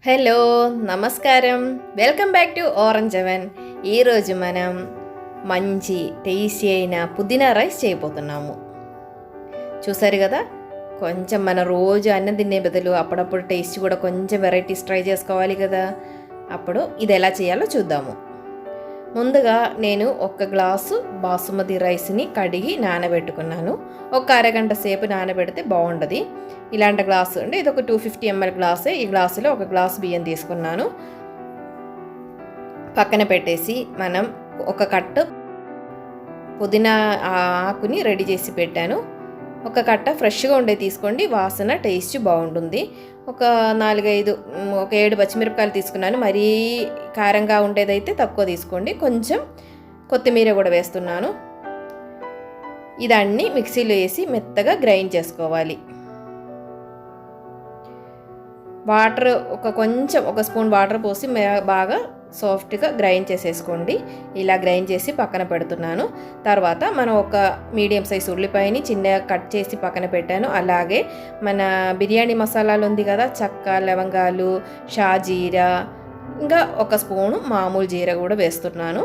Hello నమస్కారం, welcome back to orange oven. ఈరోజు మనం మంచి టేస్టీ అయిన పుదీనా రైస్ చేయబోతున్నాము. చూసారు కదా, కొంచెం మన రోజు అన్నం తినే బదులు అప్పుడప్పుడు టేస్ట్ కూడా కొంచెం వెరైటీస్ ట్రై చేసుకోవాలి కదా. అప్పుడు ఇది ఎలా చేయాలో చూద్దాము. ముందుగా నేను 1 గ్లాసు బాసుమతి రైస్ని కడిగి నానబెట్టుకున్నాను. ఒక అరగంట సేపు నానబెడితే బాగుంటుంది. ఇలాంటి గ్లాసు అంటే ఇది ఒక 250 ml గ్లాసే. ఈ గ్లాసులో 1 గ్లాసు బియ్యం తీసుకున్నాను. పక్కన పెట్టేసి మనం 1 కట్టు పుదీనా ఆకుని రెడీ చేసి పెట్టాను. 1 కట్ట ఫ్రెష్గా ఉండే తీసుకోండి, వాసన టేస్ట్ బాగుంటుంది. ఒక 7 పచ్చిమిరపకాయలు తీసుకున్నాను. మరీ కారంగా ఉండేదైతే తక్కువ తీసుకోండి. కొంచెం కొత్తిమీర కూడా వేస్తున్నాను. ఇదన్నీ మిక్సీలో వేసి మెత్తగా గ్రైండ్ చేసుకోవాలి. వాటర్ ఒక స్పూన్ వాటర్ పోసి బాగా సాఫ్ట్గా గ్రైండ్ చేసేసుకోండి. ఇలా గ్రైండ్ చేసి పక్కన పెడుతున్నాను. తర్వాత మనం ఒక మీడియం సైజ్ ఉల్లిపాయని చిన్నగా కట్ చేసి పక్కన పెట్టాను. అలాగే మన బిర్యానీ మసాలాలు ఉంది కదా, చెక్క, లవంగాలు, షాజీరా, ఇంకా 1 స్పూను మామూలు జీరా కూడా వేస్తున్నాను.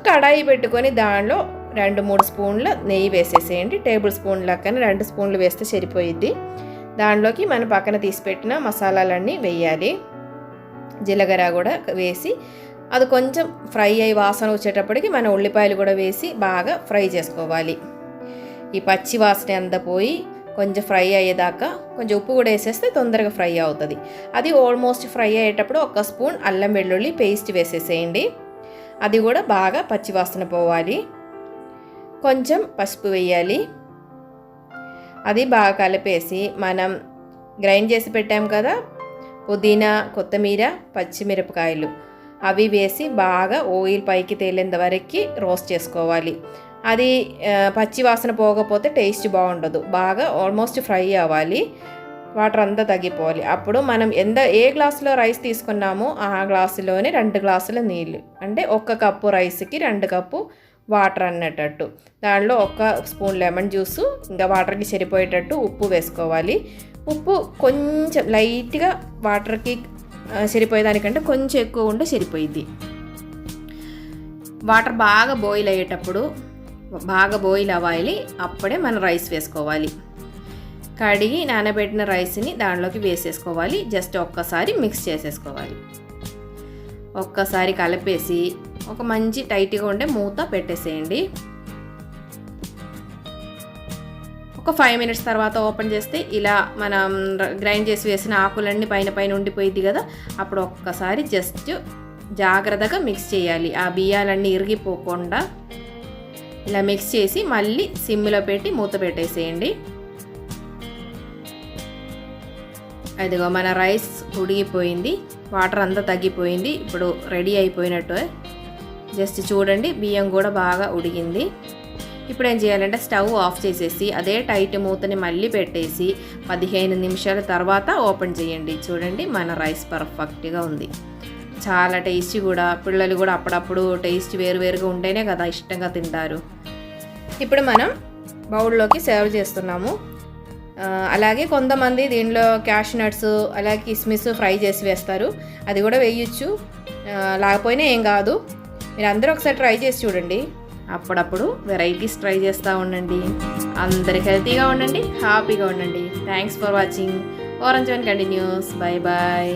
కడాయి పెట్టుకొని దానిలో 2-3 స్పూన్ల నెయ్యి వేసేసేయండి. టేబుల్ స్పూన్ లెక్కన 2 స్పూన్లు వేస్తే సరిపోయిద్ది. దానిలోకి మనం పక్కన తీసి పెట్టిన మసాలాలన్నీ వేయాలి. జీలకర్ర కూడా వేసి అది కొంచెం ఫ్రై అయ్యి వాసన వచ్చేటప్పటికి మన ఉల్లిపాయలు కూడా వేసి బాగా ఫ్రై చేసుకోవాలి. ఈ పచ్చి వాసన అంతా పోయి కొంచెం ఫ్రై అయ్యేదాకా కొంచెం ఉప్పు కూడా వేసేస్తే తొందరగా ఫ్రై అవుతుంది. అది ఆల్మోస్ట్ ఫ్రై అయ్యేటప్పుడు 1 స్పూన్ అల్లం వెల్లుల్లి పేస్ట్ వేసేసేయండి. అది కూడా బాగా పచ్చి వాసన పోవాలి. కొంచెం పసుపు వేయాలి. అది బాగా కలిపేసి మనం గ్రైండ్ చేసి పెట్టాం కదా పుదీనా, కొత్తిమీర, పచ్చిమిరపకాయలు అవి వేసి బాగా ఆయిల్ పైకి తేలేంత వరకు రోస్ట్ చేసుకోవాలి. అది పచ్చి వాసన పోకపోతే టేస్ట్ బాగుండదు. బాగా ఆల్మోస్ట్ ఫ్రై అవ్వాలి. వాటర్ అంతా తగ్గిపోవాలి. అప్పుడు మనం ఏ గ్లాసులో రైస్ తీసుకున్నామో ఆ గ్లాసులోనే 2 గ్లాసుల నీళ్ళు, అంటే 1 కప్పు రైస్కి 2 కప్పు వాటర్ అన్నట్టు. దానిలో 1 స్పూన్ లెమన్ జ్యూసు, ఇంకా వాటర్కి సరిపోయేటట్టు ఉప్పు వేసుకోవాలి. ఉప్పు కొంచెం లైట్గా వాటర్కి సరిపోయేదానికంటే కొంచెం ఎక్కువ ఉంటే సరిపోయిద్ది. వాటర్ బాగా బాయిల్ అయ్యేటప్పుడు బాగా బాయిల్ అవ్వాలి. అప్పుడే మనం రైస్ వేసుకోవాలి. కడిగి నానబెట్టిన రైస్ని దానిలోకి వేసేసుకోవాలి. జస్ట్ ఒక్కసారి మిక్స్ చేసేసుకోవాలి. ఒక్కసారి కలిపేసి ఒక మంచి టైట్గా ఉండే మూత పెట్టేసేయండి. ఒక 5 మినిట్స్ తర్వాత ఓపెన్ చేస్తే ఇలా మనం గ్రైండ్ చేసి వేసిన ఆకులన్నీ పైన ఉండిపోయింది కదా, అప్పుడు ఒక్కసారి జస్ట్ జాగ్రత్తగా మిక్స్ చేయాలి. ఆ బియ్యాలన్నీ ఇరిగిపోకుండా ఇలా మిక్స్ చేసి మళ్ళీ సిమ్లో పెట్టి మూత పెట్టేసేయండి. అదిగో మన రైస్ ఉడికిపోయింది, వాటర్ అంతా తగ్గిపోయింది. ఇప్పుడు రెడీ అయిపోయినట్టు. జస్ట్ చూడండి, బియ్యం కూడా బాగా ఉడికింది. ఇప్పుడు ఏం చేయాలంటే స్టవ్ ఆఫ్ చేసేసి అదే టైట్ మూతని మళ్ళీ పెట్టేసి 15 నిమిషాల తర్వాత ఓపెన్ చేయండి. చూడండి, మన రైస్ పర్ఫెక్ట్గా ఉంది. చాలా టేస్టీ కూడా. పిల్లలు కూడా అప్పుడప్పుడు టేస్ట్ వేరువేరుగా ఉంటేనే కదా ఇష్టంగా తింటారు. ఇప్పుడు మనం బౌల్లోకి సర్వ్ చేస్తున్నాము. అలాగే కొంతమంది దీనిలో క్యాష్ నట్స్ అలాగే కిస్మిస్ ఫ్రై చేసి వేస్తారు. అది కూడా వేయచ్చు, లేకపోయినా ఏం కాదు. మీరు అందరూ ఒకసారి ట్రై చేసి చూడండి. అప్పుడప్పుడు వెరైటీస్ ట్రై చేస్తూ ఉండండి. అందరు హెల్తీగా ఉండండి, హ్యాపీగా ఉండండి. Thanks for watching. Orange one continues. Bye bye.